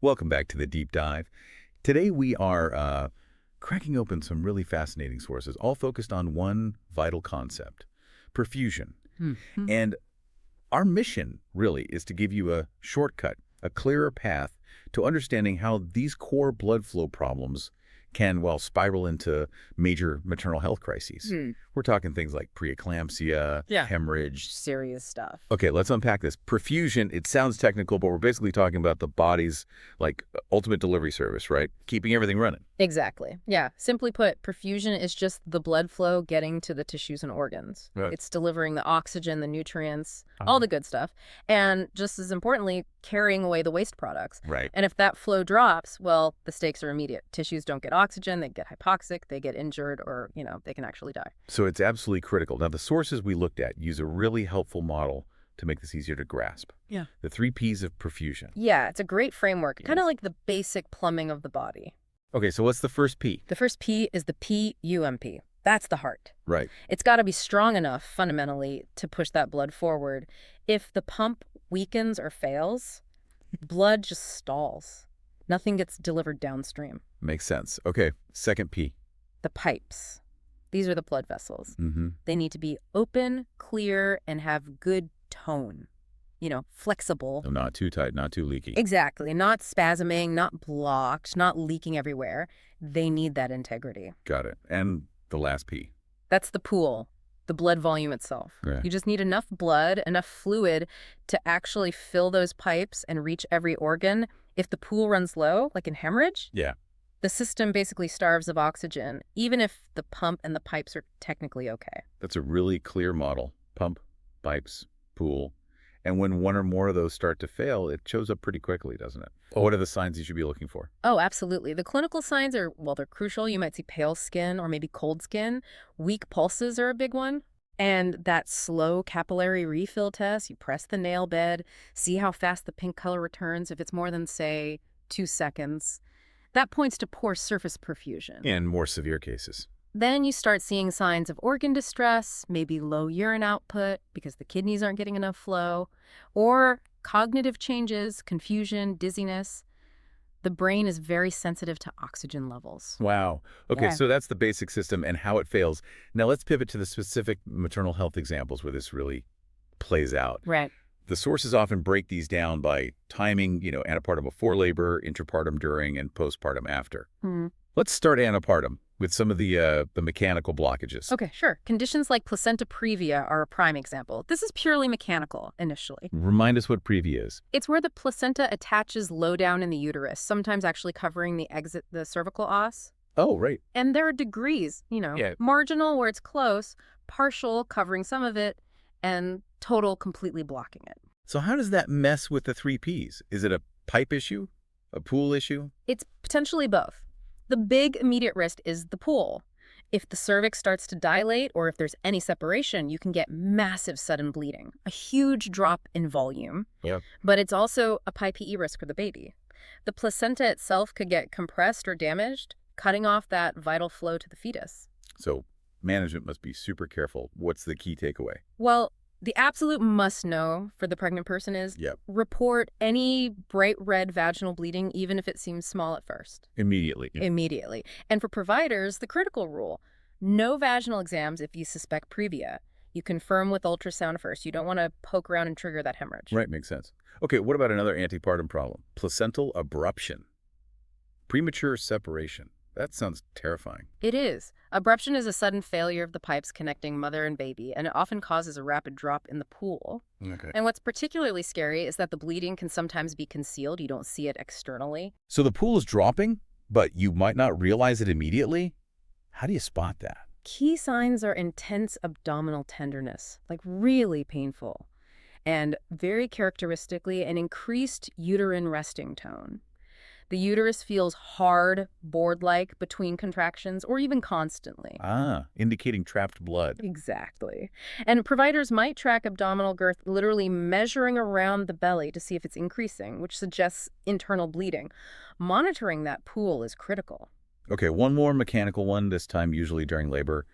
Welcome back to the Deep Dive. Today we are cracking open some really fascinating sources, all focused on one vital concept, perfusion. Mhm. And our mission, really, is to give you a shortcut, a clearer path to understanding how these core blood flow problems can, well, spiral into major maternal health crises. Hmm. We're talking things like preeclampsia, Yeah. hemorrhage. Serious stuff. Okay, let's unpack this. Perfusion, it sounds technical, but we're basically talking about the body's, ultimate delivery service, right? Keeping everything running. Exactly. Yeah. Simply put, perfusion is just the blood flow getting to the tissues and organs. Right. It's delivering the oxygen, the nutrients, all the good stuff. And just as importantly, carrying away the waste products. Right. And if that flow drops, well, the stakes are immediate. Tissues don't get oxygen, they get hypoxic, they get injured, or, they can actually die. So it's absolutely critical. Now, the sources we looked at use a really helpful model to make this easier to grasp. Yeah. The 3 Ps of perfusion. Yeah, it's a great framework, kind Yes. of like the basic plumbing of the body. Okay, so what's the first P? The first P is the PUMP. That's the heart. Right. It's got to be strong enough, fundamentally, to push that blood forward. If the pump weakens or fails, blood just stalls. Nothing gets delivered downstream. Makes sense. Okay, second P. The pipes. These are the blood vessels. Mm-hmm. They need to be open, clear, and have good tone. Flexible. So not too tight, not too leaky. Exactly. Not spasming, not blocked, not leaking everywhere. They need that integrity. Got it. And the last P. That's the pool, the blood volume itself. Yeah. You just need enough blood, enough fluid to actually fill those pipes and reach every organ. If the pool runs low, like in hemorrhage, Yeah. the system basically starves of oxygen, even if the pump and the pipes are technically okay. That's a really clear model. Pump, pipes, pool. And when one or more of those start to fail, it shows up pretty quickly, doesn't it? What are the signs you should be looking for? Oh, absolutely. The clinical signs are, well, they're crucial. You might see pale skin or maybe cold skin. Weak pulses are a big one. And that slow capillary refill test, you press the nail bed, see how fast the pink color returns. If it's more than, say, 2 seconds, that points to poor surface perfusion. In more severe cases. Then you start seeing signs of organ distress, maybe low urine output because the kidneys aren't getting enough flow, or cognitive changes, confusion, dizziness. The brain is very sensitive to oxygen levels. Wow. Okay, Yeah. so that's the basic system and how it fails. Now let's pivot to the specific maternal health examples where this really plays out. Right. The sources often break these down by timing, antepartum before labor, intrapartum during, and postpartum after. Let's start antepartum with some of the mechanical blockages. Okay, sure. Conditions like placenta previa are a prime example. This is purely mechanical initially. Remind us what previa is. It's where the placenta attaches low down in the uterus, sometimes actually covering the cervical os. Oh, right. And there are degrees, Yeah. marginal where it's close, partial covering some of it, and total completely blocking it. So how does that mess with the 3 Ps? Is it a pipe issue? A pool issue? It's potentially both. The big immediate risk is the pool. If the cervix starts to dilate or if there's any separation, you can get massive sudden bleeding, a huge drop in volume. Yeah. But it's also a PIPE risk for the baby. The placenta itself could get compressed or damaged, cutting off that vital flow to the fetus. So management must be super careful. What's the key takeaway? Well, the absolute must-know for the pregnant person is Yep. report any bright red vaginal bleeding, even if it seems small at first. Immediately. Immediately. And for providers, the critical rule, no vaginal exams if you suspect previa. You confirm with ultrasound first. You don't want to poke around and trigger that hemorrhage. Right, makes sense. Okay, what about another antepartum problem? Placental abruption. Premature separation. That sounds terrifying. It is. Abruption is a sudden failure of the pipes connecting mother and baby, and it often causes a rapid drop in the pool. Okay. And what's particularly scary is that the bleeding can sometimes be concealed. You don't see it externally. So the pool is dropping, but you might not realize it immediately? How do you spot that? Key signs are intense abdominal tenderness, like really painful, and very characteristically, an increased uterine resting tone. The uterus feels hard, board-like between contractions, or even constantly. Ah, indicating trapped blood. Exactly. And providers might track abdominal girth, literally measuring around the belly to see if it's increasing, which suggests internal bleeding. Monitoring that pool is critical. Okay, one more mechanical one, this time usually during labor.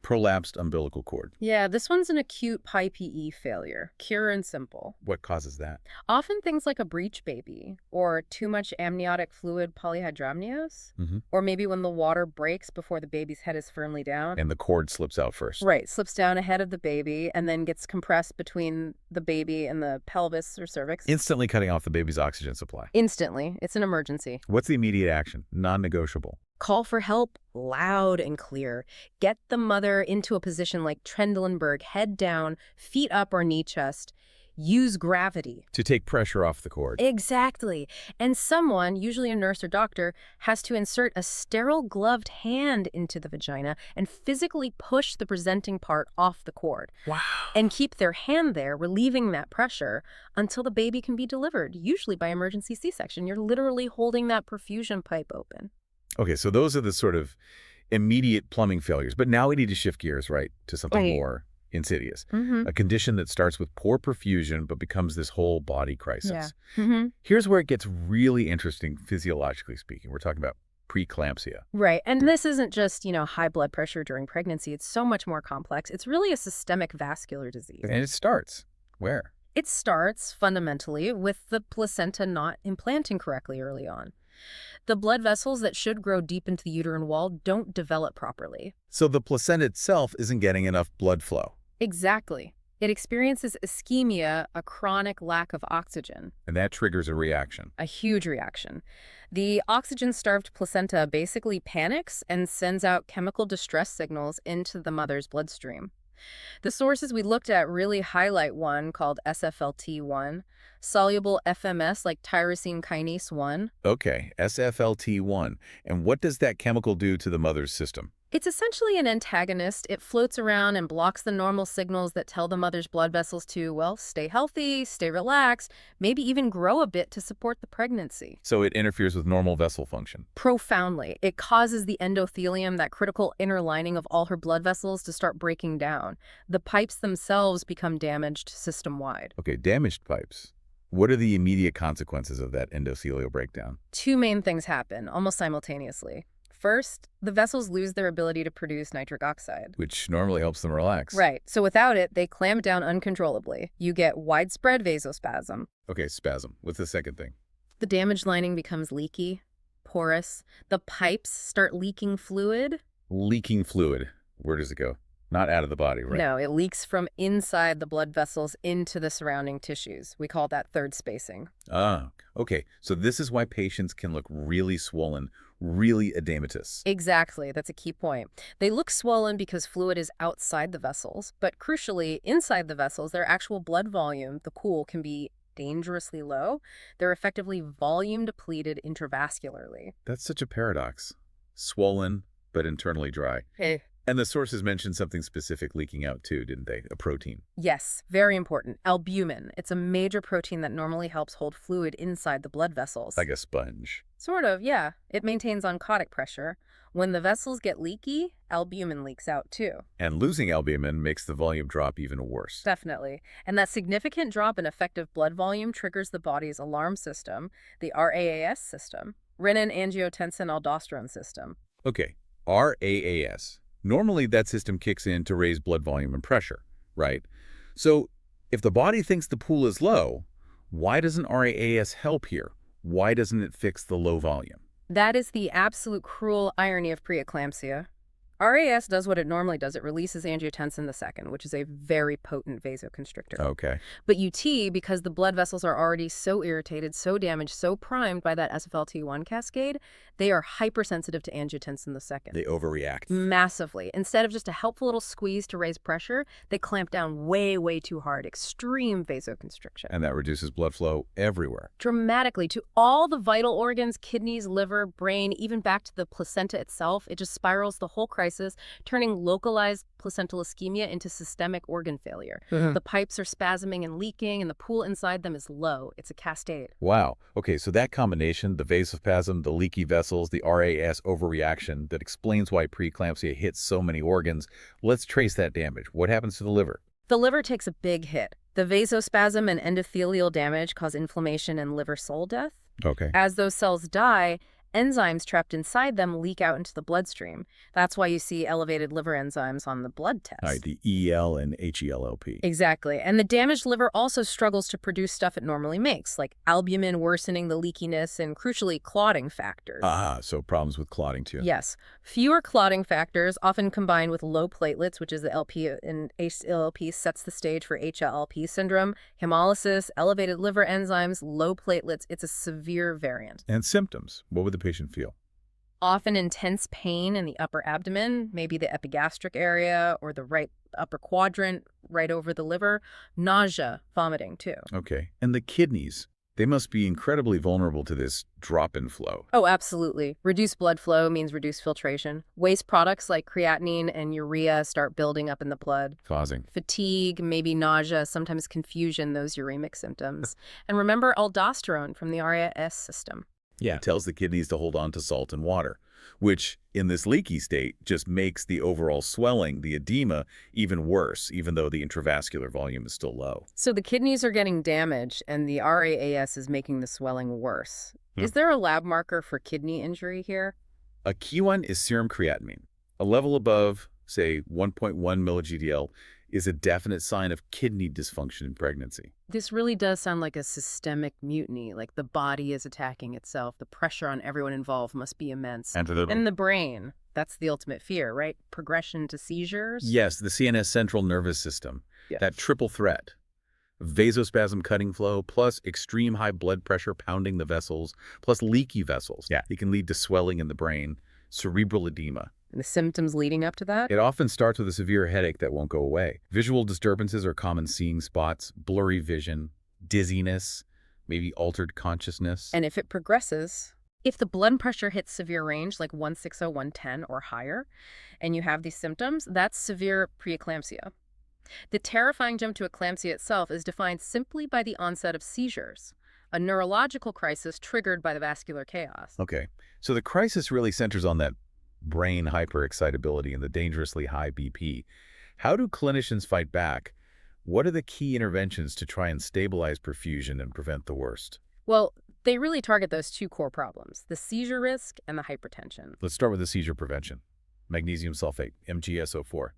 Prolapsed umbilical cord. Yeah, this one's an acute PIPE failure. Pure and simple. What causes that? Often things like a breech baby, or too much amniotic fluid polyhydramnios, or maybe when the water breaks before the baby's head is firmly down. And the cord slips out first. Right, slips down ahead of the baby and then gets compressed between the baby and the pelvis or cervix. Instantly cutting off the baby's oxygen supply. Instantly. It's an emergency. What's the immediate action? Non-negotiable. Call for help loud and clear. Get the mother into a position like Trendelenburg, head down, feet up or knee chest. Use gravity. To take pressure off the cord. Exactly. And someone, usually a nurse or doctor, has to insert a sterile gloved hand into the vagina and physically push the presenting part off the cord. Wow. And keep their hand there, relieving that pressure until the baby can be delivered, usually by emergency C-section. You're literally holding that perfusion pipe open. Okay, so those are the sort of immediate plumbing failures. But now we need to shift gears, right, to something more insidious. A condition that starts with poor perfusion but becomes this whole body crisis. Here's where it gets really interesting physiologically speaking. We're talking about preeclampsia. Right. And this isn't just, high blood pressure during pregnancy. It's so much more complex. It's really a systemic vascular disease. And it starts where? It starts fundamentally with the placenta not implanting correctly early on. The blood vessels that should grow deep into the uterine wall don't develop properly. So the placenta itself isn't getting enough blood flow. Exactly. It experiences ischemia, a chronic lack of oxygen. And that triggers a reaction. A huge reaction. The oxygen-starved placenta basically panics and sends out chemical distress signals into the mother's bloodstream. The sources we looked at really highlight one called SFLT1, soluble FMS like tyrosine kinase 1. Okay, SFLT1. And what does that chemical do to the mother's system? It's essentially an antagonist. It floats around and blocks the normal signals that tell the mother's blood vessels to, well, stay healthy, stay relaxed, maybe even grow a bit to support the pregnancy. So it interferes with normal vessel function. Profoundly. It causes the endothelium, that critical inner lining of all her blood vessels, to start breaking down. The pipes themselves become damaged system-wide. Okay, damaged pipes. What are the immediate consequences of that endothelial breakdown? Two main things happen, almost simultaneously. First, the vessels lose their ability to produce nitric oxide. Which normally helps them relax. Right. So without it, they clamp down uncontrollably. You get widespread vasospasm. Okay, spasm. What's the second thing? The damaged lining becomes leaky, porous. The pipes start leaking fluid. Leaking fluid. Where does it go? Not out of the body, right? No, it leaks from inside the blood vessels into the surrounding tissues. We call that third spacing. Ah, okay. So this is why patients can look really swollen, really edematous. Exactly. That's a key point. They look swollen because fluid is outside the vessels, but crucially, inside the vessels, their actual blood volume, the pool, can be dangerously low. They're effectively volume depleted intravascularly. That's such a paradox. Swollen, but internally dry. Hey. And the sources mentioned something specific leaking out too, didn't they? A protein. Yes, very important. Albumin. It's a major protein that normally helps hold fluid inside the blood vessels. Like a sponge. Sort of, yeah. It maintains oncotic pressure. When the vessels get leaky, albumin leaks out too. And losing albumin makes the volume drop even worse. Definitely. And that significant drop in effective blood volume triggers the body's alarm system, the RAAS system, renin-angiotensin-aldosterone system. Okay, RAAS. Normally, that system kicks in to raise blood volume and pressure, right? So if the body thinks the pool is low, why doesn't RAAS help here? Why doesn't it fix the low volume? That is the absolute cruel irony of preeclampsia. RAS does what it normally does. It releases angiotensin II, which is a very potent vasoconstrictor. Okay. But UT, because the blood vessels are already so irritated, so damaged, so primed by that SFLT1 cascade, they are hypersensitive to angiotensin II. They overreact. Massively. Instead of just a helpful little squeeze to raise pressure, they clamp down way, way too hard. Extreme vasoconstriction. And that reduces blood flow everywhere. Dramatically to all the vital organs, kidneys, liver, brain, even back to the placenta itself. It just spirals the whole crisis, turning localized placental ischemia into systemic organ failure. The pipes are spasming and leaking, and the pool inside them is low. It's a cascade. Wow. Okay, so that combination, the vasospasm, the leaky vessels, the RAS overreaction, that explains why preeclampsia hits so many organs. Let's trace that damage. What happens to the liver? The liver takes a big hit. The vasospasm and endothelial damage cause inflammation and liver cell death. Okay. As those cells die, enzymes trapped inside them leak out into the bloodstream. That's why you see elevated liver enzymes on the blood All right, test. the EL and HELLP. Exactly. And the damaged liver also struggles to produce stuff it normally makes, like albumin worsening the leakiness and, crucially, clotting factors. Ah, so problems with clotting too. Yes. Fewer clotting factors, often combined with low platelets, which is the LP and HLP, sets the stage for HLP syndrome, hemolysis, elevated liver enzymes, low platelets. It's a severe variant. And symptoms. What would the patient feel? Often intense pain in the upper abdomen, maybe the epigastric area or the right upper quadrant right over the liver, nausea, vomiting too. Okay. And the kidneys. They must be incredibly vulnerable to this drop in flow. Oh, absolutely. Reduced blood flow means reduced filtration. Waste products like creatinine and urea start building up in the blood. Causing. Fatigue, maybe nausea, sometimes confusion, those uremic symptoms. And remember aldosterone from the RAS system. Yeah. It tells the kidneys to hold on to salt and water, which in this leaky state just makes the overall swelling, the edema, even worse, even though the intravascular volume is still low. So the kidneys are getting damaged and the RAAS is making the swelling worse. Is there a lab marker for kidney injury here? A key one is serum creatinine. A level above, say, 1.1 milli-GDL is a definite sign of kidney dysfunction in pregnancy. This really does sound like a systemic mutiny, like the body is attacking itself. The pressure on everyone involved must be immense. And the brain, that's the ultimate fear, right? Progression to seizures? yes, the CNS central nervous system, Yeah. that triple threat. Vasospasm cutting flow, plus extreme high blood pressure pounding the vessels, plus leaky vessels. Yeah. It can lead to swelling in the brain, cerebral edema. And the symptoms leading up to that? It often starts with a severe headache that won't go away. Visual disturbances are common: seeing spots, blurry vision, dizziness, maybe altered consciousness. And if it progresses, if the blood pressure hits severe range, like 160, 110 or higher, and you have these symptoms, that's severe preeclampsia. The terrifying jump to eclampsia itself is defined simply by the onset of seizures, a neurological crisis triggered by the vascular chaos. Okay, so the crisis really centers on that brain hyperexcitability and the dangerously high BP. How do clinicians fight back? What are the key interventions to try and stabilize perfusion and prevent the worst? Well, they really target those two core problems, the seizure risk and the hypertension. Let's start with the seizure prevention. Magnesium sulfate, MgSO4.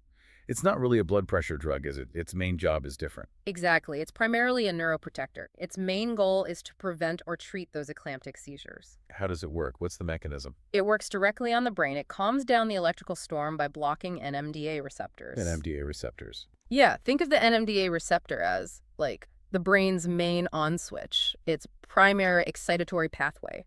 It's not really a blood pressure drug, is it? Its main job is different. Exactly. It's primarily a neuroprotector. Its main goal is to prevent or treat those eclamptic seizures. How does it work? What's the mechanism? It works directly on the brain. It calms down the electrical storm by blocking NMDA receptors. NMDA receptors. Yeah, think of the NMDA receptor as, like, the brain's main on switch, its primary excitatory pathway.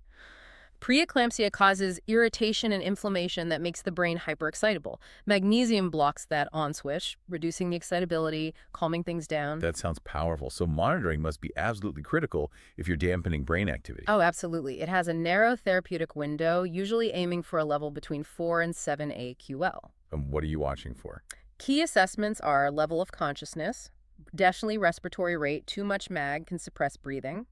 Preeclampsia causes irritation and inflammation that makes the brain hyperexcitable. Magnesium blocks that on switch, reducing the excitability, calming things down. That sounds powerful. So monitoring must be absolutely critical if you're dampening brain activity. Oh, absolutely. It has a narrow therapeutic window, usually aiming for a level between 4 and 7 AQL. And what are you watching for? Key assessments are level of consciousness, definitely respiratory rate. Too much mag can suppress breathing.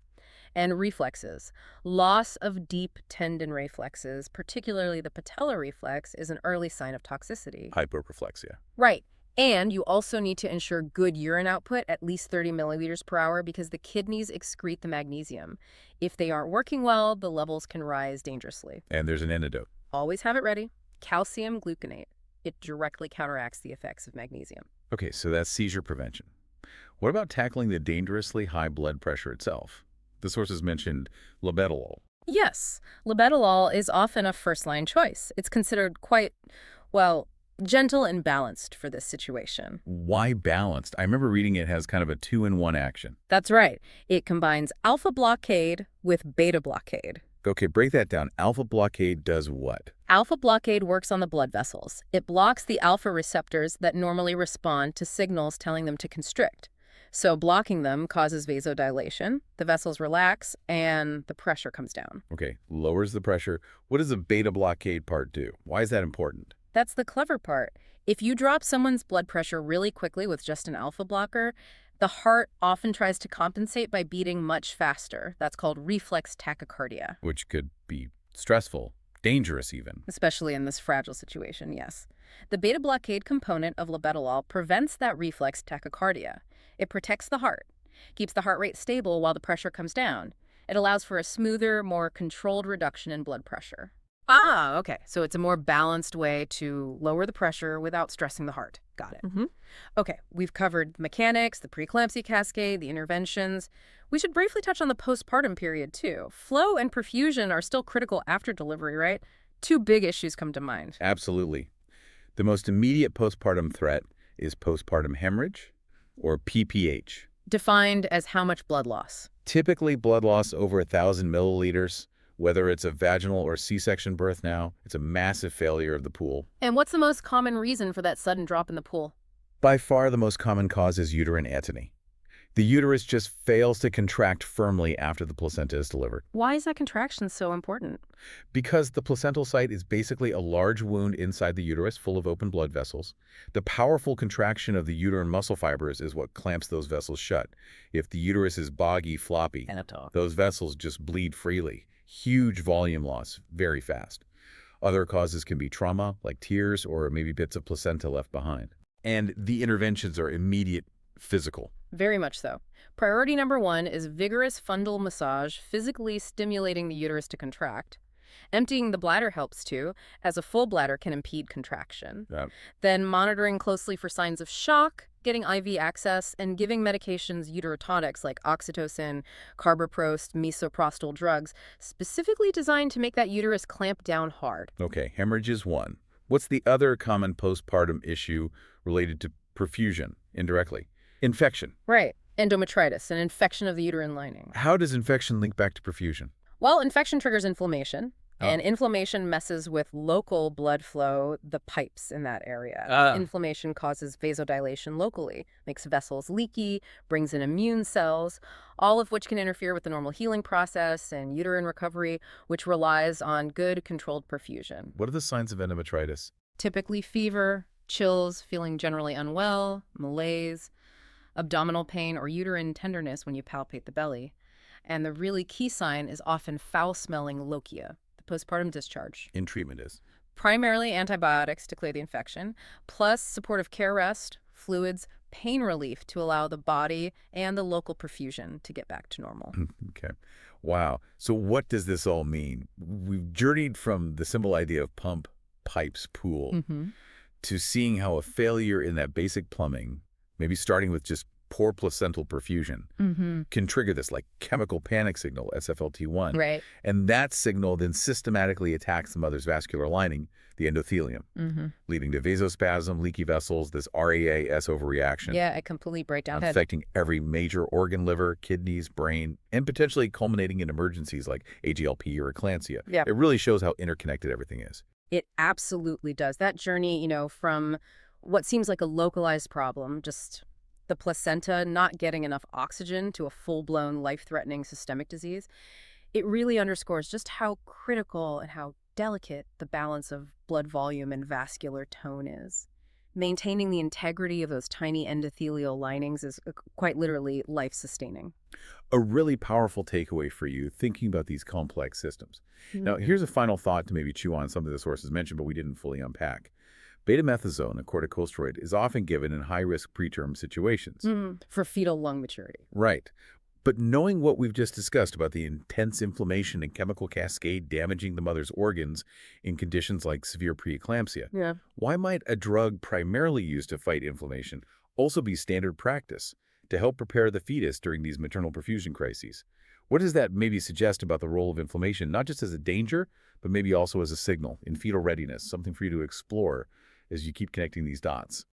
And reflexes. Loss of deep tendon reflexes, particularly the patellar reflex, is an early sign of toxicity. Hyperreflexia. Right. And you also need to ensure good urine output, at least 30 milliliters per hour, because the kidneys excrete the magnesium. If they aren't working well, the levels can rise dangerously. And there's an antidote. Always have it ready. Calcium gluconate. It directly counteracts the effects of magnesium. Okay, so that's seizure prevention. What about tackling the dangerously high blood pressure itself? The sources mentioned labetalol. Yes, labetalol is often a first-line choice. It's considered quite, well, gentle and balanced for this situation. Why balanced? I remember reading it has kind of a 2-in-1 action. That's right. It combines alpha blockade with beta blockade. Okay, break that down. Alpha blockade does what? Alpha blockade works on the blood vessels. It blocks the alpha receptors that normally respond to signals telling them to constrict. So blocking them causes vasodilation, the vessels relax, and the pressure comes down. Okay, lowers the pressure. What does the beta blockade part do? Why is that important? That's the clever part. If you drop someone's blood pressure really quickly with just an alpha blocker, the heart often tries to compensate by beating much faster. That's called reflex tachycardia. Which could be stressful, dangerous even. Especially in this fragile situation, yes. The beta blockade component of labetalol prevents that reflex tachycardia. It protects the heart, keeps the heart rate stable while the pressure comes down. It allows for a smoother, more controlled reduction in blood pressure. Ah, okay. So it's a more balanced way to lower the pressure without stressing the heart. Got it. Okay, we've covered the mechanics, the preeclampsia cascade, the interventions. We should briefly touch on the postpartum period, too. Flow and perfusion are still critical after delivery, right? Two big issues come to mind. Absolutely. The most immediate postpartum threat is postpartum hemorrhage, or PPH. Defined as how much blood loss? Typically blood loss over 1,000 milliliters. Whether it's a vaginal or C-section birth now, it's a massive failure of the pool. And what's the most common reason for that sudden drop in the pool? By far the most common cause is uterine atony. The uterus just fails to contract firmly after the placenta is delivered. Why is that contraction so important? Because the placental site is basically a large wound inside the uterus full of open blood vessels. The powerful contraction of the uterine muscle fibers is what clamps those vessels shut. If the uterus is boggy, floppy, those vessels just bleed freely. Huge volume loss, very fast. Other causes can be trauma, like tears, or maybe bits of placenta left behind. And the interventions are immediate, physical. Very much so. Priority number 1 is vigorous fundal massage, physically stimulating the uterus to contract. Emptying the bladder helps too, as a full bladder can impede contraction. Yeah. Then monitoring closely for signs of shock, getting IV access, and giving medications uterotonics like oxytocin, carboprost, misoprostol drugs, specifically designed to make that uterus clamp down hard. Okay, hemorrhage is one. What's the other common postpartum issue related to perfusion, indirectly? Infection. Right. Endometritis, an infection of the uterine lining. How does infection link back to perfusion? Well, infection triggers inflammation, and inflammation messes with local blood flow, the pipes in that area. Inflammation causes vasodilation locally, makes vessels leaky, brings in immune cells, all of which can interfere with the normal healing process and uterine recovery, which relies on good, controlled perfusion. What are the signs of endometritis? Typically fever, chills, feeling generally unwell, malaise, abdominal pain, or uterine tenderness when you palpate the belly. And the really key sign is often foul-smelling lochia, the postpartum discharge. In treatment is? Primarily antibiotics to clear the infection, plus supportive care rest, fluids, pain relief to allow the body and the local perfusion to get back to normal. Okay. Wow. So what does this all mean? We've journeyed from the simple idea of pump, pipes, pool, to seeing how a failure in that basic plumbing, maybe starting with just poor placental perfusion, can trigger this like chemical panic signal, SFLT1. Right. And that signal then systematically attacks the mother's vascular lining, the endothelium, leading to vasospasm, leaky vessels, this RAAS overreaction. Yeah, a complete breakdown. Affecting every major organ, liver, kidneys, brain, and potentially culminating in emergencies like AGLP or eclampsia. Yeah. It really shows how interconnected everything is. It absolutely does. That journey, from what seems like a localized problem, just the placenta not getting enough oxygen to a full-blown, life-threatening systemic disease, it really underscores just how critical and how delicate the balance of blood volume and vascular tone is. Maintaining the integrity of those tiny endothelial linings is quite literally life-sustaining. A really powerful takeaway for you thinking about these complex systems. Now, here's a final thought to maybe chew on something the sources mentioned, but we didn't fully unpack. Betamethasone, a corticosteroid, is often given in high-risk preterm situations. For fetal lung maturity. Right. But knowing what we've just discussed about the intense inflammation and chemical cascade damaging the mother's organs in conditions like severe preeclampsia, why might a drug primarily used to fight inflammation also be standard practice to help prepare the fetus during these maternal perfusion crises? What does that maybe suggest about the role of inflammation, not just as a danger, but maybe also as a signal in fetal readiness, something for you to explore as you keep connecting these dots?